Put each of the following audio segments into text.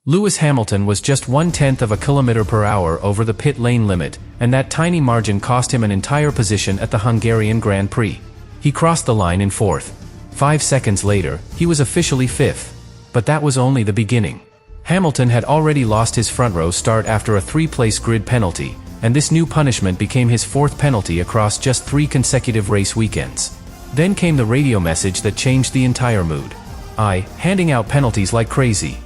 Lewis Hamilton was just 1/10 of a kilometer per hour over the pit lane limit, and that tiny margin cost him an entire position at the Hungarian Grand Prix. He crossed the line in 4th. 5 seconds later, he was officially 5th. But that was only the beginning. Hamilton had already lost his front row start after a 3-place grid penalty, and this new punishment became his 4th penalty across just 3 consecutive race weekends. Then came the radio message that changed the entire mood. Handing out penalties like crazy.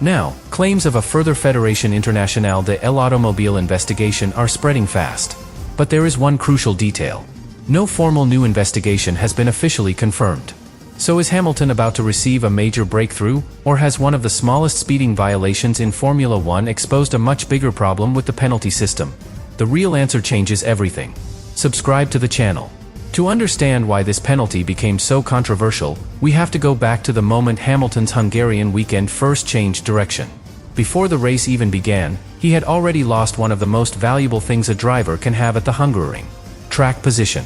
Now, claims of a further Fédération Internationale de l'Automobile investigation are spreading fast. But there is one crucial detail. No formal new investigation has been officially confirmed. So is Hamilton about to receive a major breakthrough, or has one of the smallest speeding violations in Formula One exposed a much bigger problem with the penalty system? The real answer changes everything. Subscribe to the channel. To understand why this penalty became so controversial, we have to go back to the moment Hamilton's Hungarian weekend first changed direction. Before the race even began, he had already lost one of the most valuable things a driver can have at the Hungaroring: track position.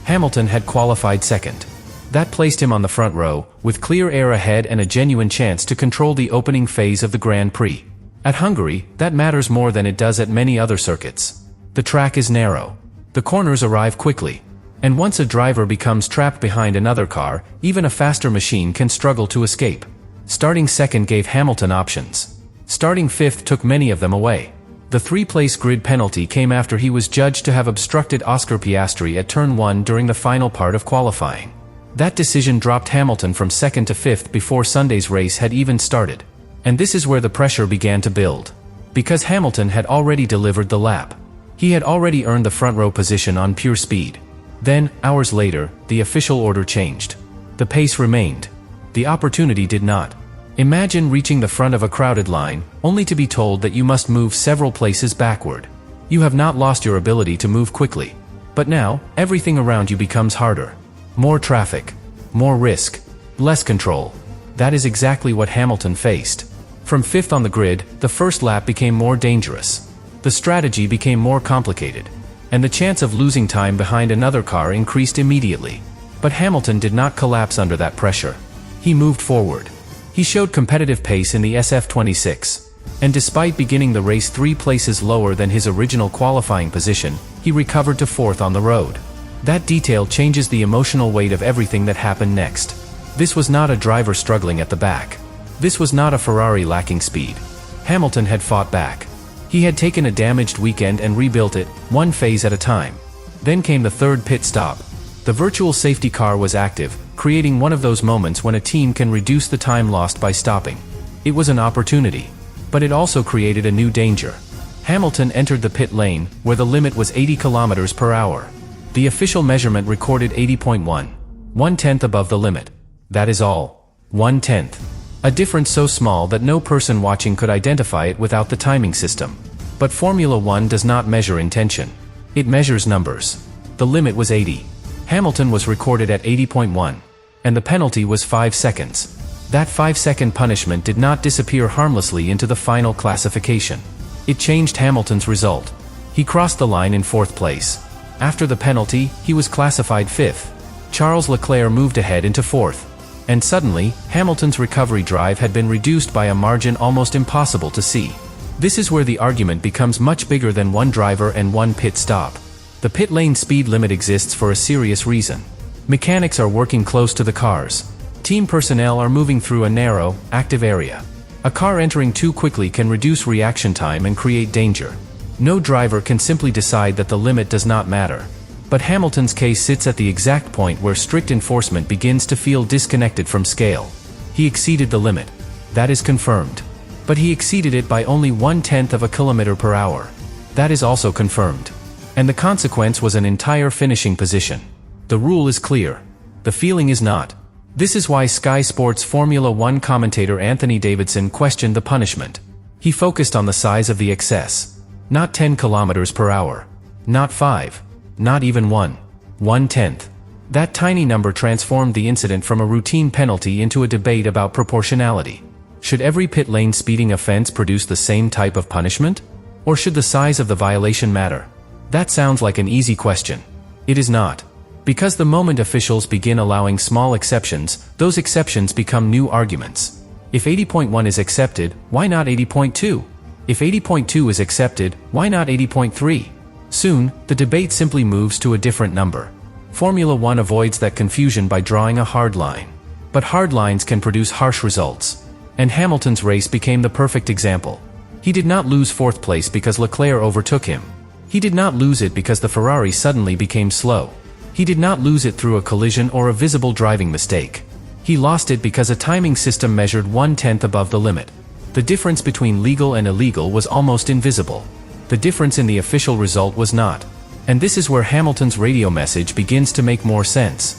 Hamilton had qualified 2nd. That placed him on the front row, with clear air ahead and a genuine chance to control the opening phase of the Grand Prix. At Hungary, that matters more than it does at many other circuits. The track is narrow. The corners arrive quickly. And once a driver becomes trapped behind another car, even a faster machine can struggle to escape. Starting 2nd gave Hamilton options. Starting 5th took many of them away. The 3-place grid penalty came after he was judged to have obstructed Oscar Piastri at turn 1 during the final part of qualifying. That decision dropped Hamilton from 2nd to 5th before Sunday's race had even started. And this is where the pressure began to build. Because Hamilton had already delivered the lap. He had already earned the front row position on pure speed. Then, hours later, the official order changed. The pace remained. The opportunity did not. Imagine reaching the front of a crowded line, only to be told that you must move several places backward. You have not lost your ability to move quickly. But now, everything around you becomes harder. More traffic. More risk. Less control. That is exactly what Hamilton faced. From 5th on the grid, the first lap became more dangerous. The strategy became more complicated. And the chance of losing time behind another car increased immediately. But Hamilton did not collapse under that pressure. He moved forward. He showed competitive pace in the SF26. And despite beginning the race 3 places lower than his original qualifying position, he recovered to 4th on the road. That detail changes the emotional weight of everything that happened next. This was not a driver struggling at the back. This was not a Ferrari lacking speed. Hamilton had fought back. He had taken a damaged weekend and rebuilt it, one phase at a time. Then came the 3rd pit stop. The virtual safety car was active, creating one of those moments when a team can reduce the time lost by stopping. It was an opportunity. But it also created a new danger. Hamilton entered the pit lane, where the limit was 80 km per hour. The official measurement recorded 80.1. 1/10 above the limit. That is all. 1/10. A difference so small that no person watching could identify it without the timing system. But Formula One does not measure intention. It measures numbers. The limit was 80. Hamilton was recorded at 80.1. And the penalty was 5 seconds. That 5-second punishment did not disappear harmlessly into the final classification. It changed Hamilton's result. He crossed the line in 4th place. After the penalty, he was classified 5th. Charles Leclerc moved ahead into 4th. And suddenly, Hamilton's recovery drive had been reduced by a margin almost impossible to see. This is where the argument becomes much bigger than one driver and one pit stop. The pit lane speed limit exists for a serious reason. Mechanics are working close to the cars. Team personnel are moving through a narrow, active area. A car entering too quickly can reduce reaction time and create danger. No driver can simply decide that the limit does not matter. But Hamilton's case sits at the exact point where strict enforcement begins to feel disconnected from scale. He exceeded the limit. That is confirmed. But he exceeded it by only 1/10 of a kilometer per hour. That is also confirmed. And the consequence was an entire finishing position. The rule is clear. The feeling is not. This is why Sky Sports Formula One commentator Anthony Davidson questioned the punishment. He focused on the size of the excess. Not 10 kilometers per hour. Not 5. Not even 1. 1/10. That tiny number transformed the incident from a routine penalty into a debate about proportionality. Should every pit lane speeding offense produce the same type of punishment? Or should the size of the violation matter? That sounds like an easy question. It is not. Because the moment officials begin allowing small exceptions, those exceptions become new arguments. If 80.1 is accepted, why not 80.2? If 80.2 is accepted, why not 80.3? Soon, the debate simply moves to a different number. Formula One avoids that confusion by drawing a hard line. But hard lines can produce harsh results. And Hamilton's race became the perfect example. He did not lose fourth place because Leclerc overtook him. He did not lose it because the Ferrari suddenly became slow. He did not lose it through a collision or a visible driving mistake. He lost it because a timing system measured 1/10 above the limit. The difference between legal and illegal was almost invisible. The difference in the official result was not. And this is where Hamilton's radio message begins to make more sense.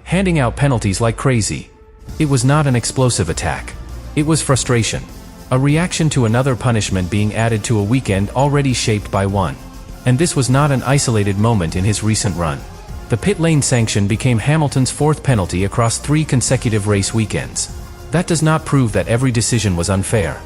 Handing out penalties like crazy. It was not an explosive attack. It was frustration. A reaction to another punishment being added to a weekend already shaped by one. And this was not an isolated moment in his recent run. The pit lane sanction became Hamilton's fourth penalty across 3 consecutive race weekends. That does not prove that every decision was unfair.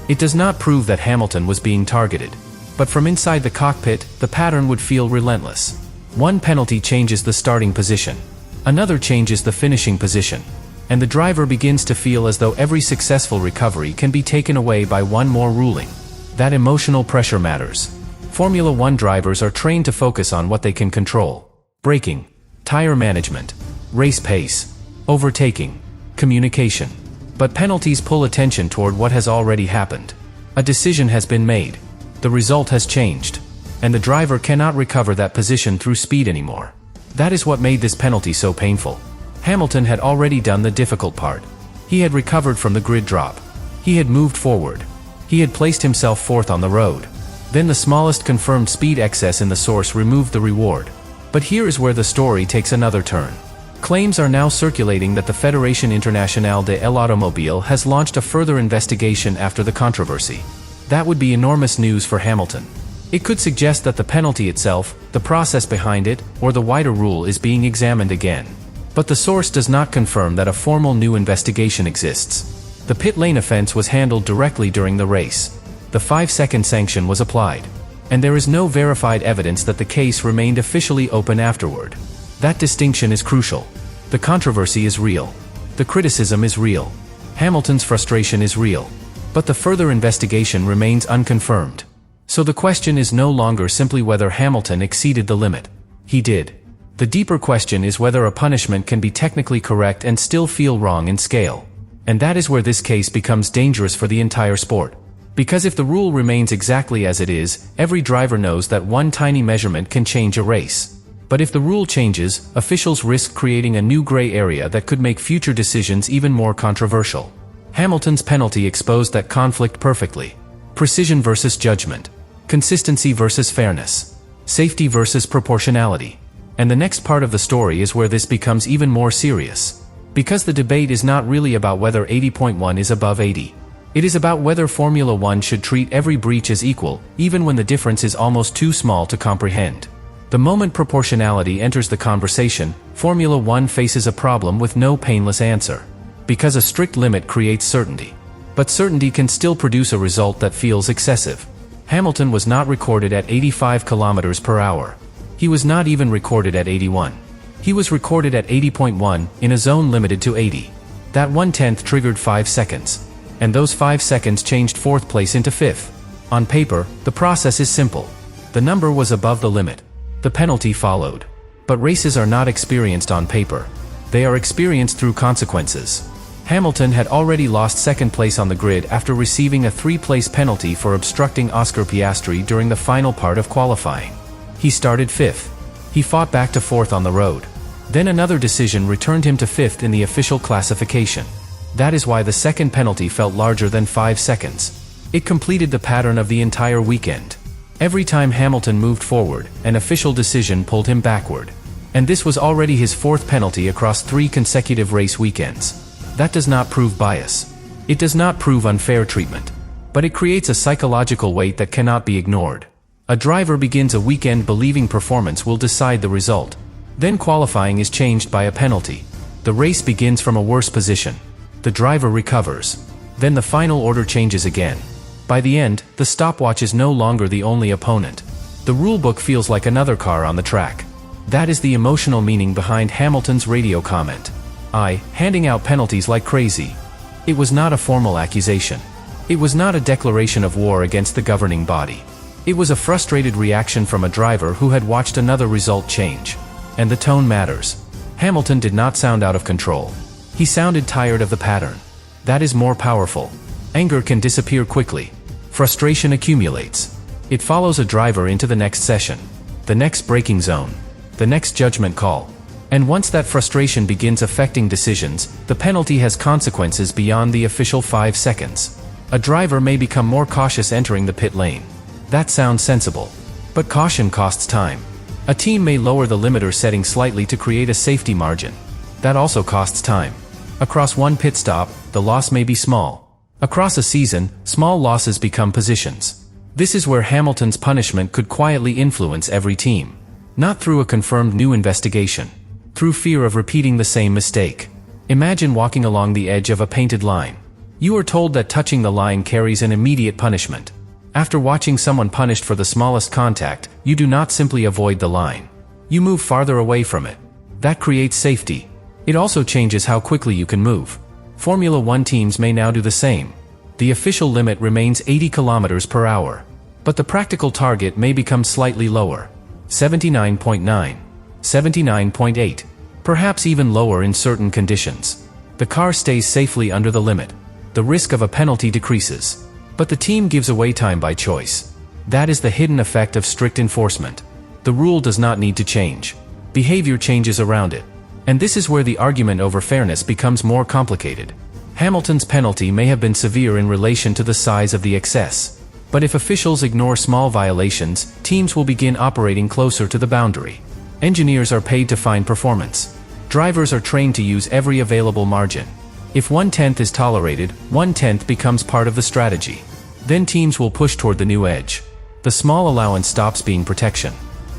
It does not prove that Hamilton was being targeted. But from inside the cockpit, the pattern would feel relentless. One penalty changes the starting position. Another changes the finishing position. And the driver begins to feel as though every successful recovery can be taken away by one more ruling. That emotional pressure matters. Formula One drivers are trained to focus on what they can control. Braking, tire management, race pace, overtaking, communication. But penalties pull attention toward what has already happened. A decision has been made. The result has changed. And the driver cannot recover that position through speed anymore. That is what made this penalty so painful. Hamilton had already done the difficult part. He had recovered from the grid drop. He had moved forward. He had placed himself fourth on the road. Then the smallest confirmed speed excess in the source removed the reward. But here is where the story takes another turn. Claims are now circulating that the Fédération Internationale de l'Automobile has launched a further investigation after the controversy. That would be enormous news for Hamilton. It could suggest that the penalty itself, the process behind it, or the wider rule is being examined again. But the source does not confirm that a formal new investigation exists. The pit lane offense was handled directly during the race. The 5-second sanction was applied. And there is no verified evidence that the case remained officially open afterward. That distinction is crucial. The controversy is real. The criticism is real. Hamilton's frustration is real. But the further investigation remains unconfirmed. So the question is no longer simply whether Hamilton exceeded the limit. He did. The deeper question is whether a punishment can be technically correct and still feel wrong in scale. And that is where this case becomes dangerous for the entire sport. Because if the rule remains exactly as it is, every driver knows that one tiny measurement can change a race. But if the rule changes, officials risk creating a new gray area that could make future decisions even more controversial. Hamilton's penalty exposed that conflict perfectly. Precision versus judgment. Consistency versus fairness. Safety versus proportionality. And the next part of the story is where this becomes even more serious. Because the debate is not really about whether 80.1 is above 80. It is about whether Formula One should treat every breach as equal, even when the difference is almost too small to comprehend. The moment proportionality enters the conversation, Formula One faces a problem with no painless answer. Because a strict limit creates certainty. But certainty can still produce a result that feels excessive. Hamilton was not recorded at 85 km per hour. He was not even recorded at 81. He was recorded at 80.1, in a zone limited to 80. That 1/10 triggered 5 seconds. And those 5 seconds changed fourth place into fifth. On paper, the process is simple. The number was above the limit. The penalty followed. But races are not experienced on paper. They are experienced through consequences. Hamilton had already lost second place on the grid after receiving a 3-place penalty for obstructing Oscar Piastri during the final part of qualifying. He started fifth. He fought back to fourth on the road. Then another decision returned him to fifth in the official classification. That is why the second penalty felt larger than 5 seconds. It completed the pattern of the entire weekend. Every time Hamilton moved forward, an official decision pulled him backward. And this was already his fourth penalty across 3 consecutive race weekends. That does not prove bias. It does not prove unfair treatment. But it creates a psychological weight that cannot be ignored. A driver begins a weekend believing performance will decide the result. Then qualifying is changed by a penalty. The race begins from a worse position. The driver recovers. Then the final order changes again. By the end, the stopwatch is no longer the only opponent. The rulebook feels like another car on the track. That is the emotional meaning behind Hamilton's radio comment. Handing out penalties like crazy. It was not a formal accusation. It was not a declaration of war against the governing body. It was a frustrated reaction from a driver who had watched another result change. And the tone matters. Hamilton did not sound out of control. He sounded tired of the pattern. That is more powerful. Anger can disappear quickly. Frustration accumulates. It follows a driver into the next session, the next braking zone, the next judgment call. And once that frustration begins affecting decisions, the penalty has consequences beyond the official 5 seconds. A driver may become more cautious entering the pit lane. That sounds sensible. But caution costs time. A team may lower the limiter setting slightly to create a safety margin. That also costs time. Across one pit stop, the loss may be small. Across a season, small losses become positions. This is where Hamilton's punishment could quietly influence every team. Not through a confirmed new investigation. Through fear of repeating the same mistake. Imagine walking along the edge of a painted line. You are told that touching the line carries an immediate punishment. After watching someone punished for the smallest contact, you do not simply avoid the line. You move farther away from it. That creates safety. It also changes how quickly you can move. Formula One teams may now do the same. The official limit remains 80 km per hour. But the practical target may become slightly lower. 79.9. 79.8. Perhaps even lower in certain conditions. The car stays safely under the limit. The risk of a penalty decreases. But the team gives away time by choice. That is the hidden effect of strict enforcement. The rule does not need to change. Behavior changes around it. And this is where the argument over fairness becomes more complicated. Hamilton's penalty may have been severe in relation to the size of the excess. But if officials ignore small violations, teams will begin operating closer to the boundary. Engineers are paid to find performance. Drivers are trained to use every available margin. If 1/10 is tolerated, 1/10 becomes part of the strategy. Then teams will push toward the new edge. The small allowance stops being protection.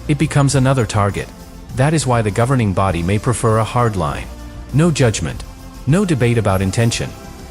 It becomes another target. That is why the governing body may prefer a hard line. No judgment. No debate about intention.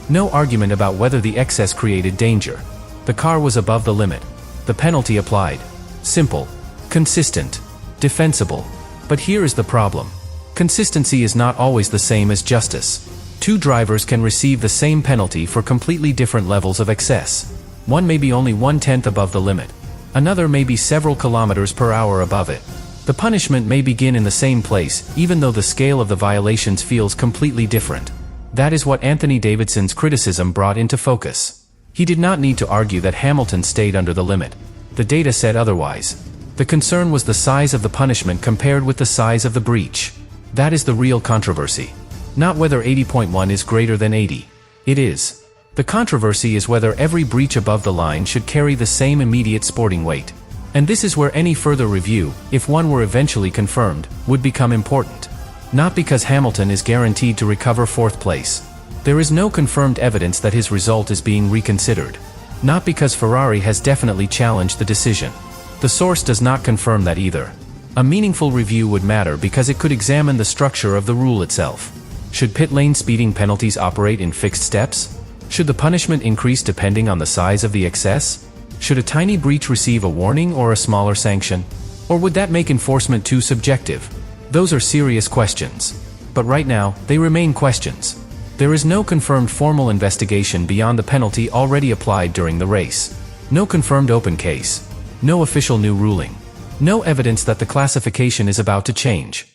No argument about whether the excess created danger. The car was above the limit. The penalty applied. Simple. Consistent. Defensible. But here is the problem. Consistency is not always the same as justice. Two drivers can receive the same penalty for completely different levels of excess. One may be only 1/10 above the limit. Another may be several kilometers per hour above it. The punishment may begin in the same place, even though the scale of the violations feels completely different. That is what Anthony Davidson's criticism brought into focus. He did not need to argue that Hamilton stayed under the limit. The data said otherwise. The concern was the size of the punishment compared with the size of the breach. That is the real controversy. Not whether 80.1 is greater than 80. It is. The controversy is whether every breach above the line should carry the same immediate sporting weight. And this is where any further review, if one were eventually confirmed, would become important. Not because Hamilton is guaranteed to recover 4th place. There is no confirmed evidence that his result is being reconsidered. Not because Ferrari has definitely challenged the decision. The source does not confirm that either. A meaningful review would matter because it could examine the structure of the rule itself. Should pit lane speeding penalties operate in fixed steps? Should the punishment increase depending on the size of the excess? Should a tiny breach receive a warning or a smaller sanction? Or would that make enforcement too subjective? Those are serious questions. But right now, they remain questions. There is no confirmed formal investigation beyond the penalty already applied during the race. No confirmed open case. No official new ruling. No evidence that the classification is about to change.